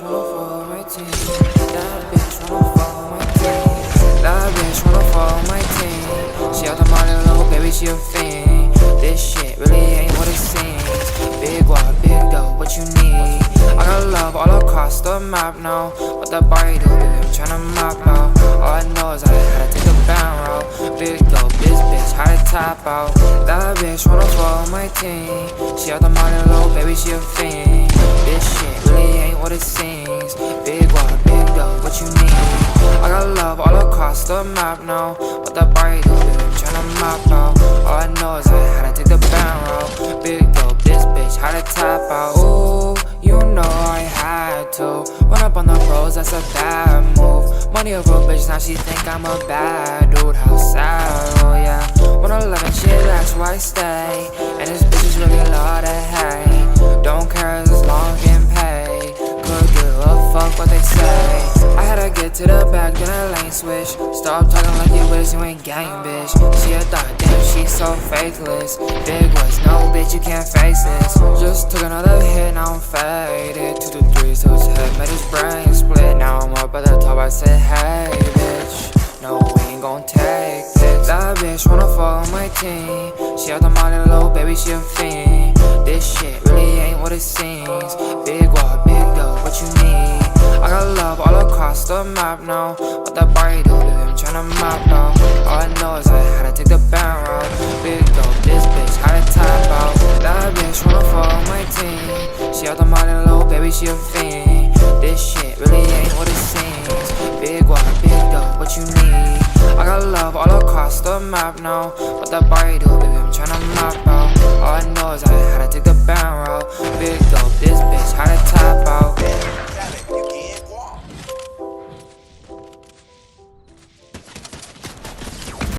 wanna follow my team. That bitch wanna follow my team. That bitch wanna follow my team. She out the money low, baby, she a fiend. This shit really ain't what it seems. Big walk, big dough, what you need? I got love all across the map now. What the body do, baby, I'm tryna map out. All I know is I had to take the bound route. Big dope, this bitch had to tap out. That bitch wanna follow my team. She out the money low, baby, she a fiend. This shit really ain't what it seems. Big walk, big dough, what you need? I got love all across the map now. What the body do, baby, I'm tryna map out. All I know is I had to take the bound route. Big dope, this bitch had to tap out. Ooh, you know I had to run up on the bros, that's a bad move. Money over a bitch, now she think I'm a bad dude. How sad, oh yeah. 111 shit, that's where I stay. And this bitch is really a lot of hate. Don't care as long as getting paid. Could give a fuck what they say. I had to get to the back, then a lane switch. Stop talking like you wish you ain't gang, bitch. She a thought, damn, she so faithless. Big words, no bitch, you can't face this. Just took another hit, now I'm faded. 2 to 3, so his head made his brain split. Now I'm up at the top, I said, hey, bitch. No, we ain't gon' take this. That bitch wanna follow my team. She out the money low, baby, she a fiend. This shit really ain't what it seems. Big walk, big dough, what you need? I got love all across the map now. What that body do, baby, I'm tryna map out. All I know is I had to take the bound route. Big dope, this bitch had to tap out. That bitch wanna follow my team. She out the money low, baby, she a fiend. This shit really ain't what it seems. Big walk, big dope, what you need? I got love all across the map now. What that body do, baby, I'm tryna map out. All I know is I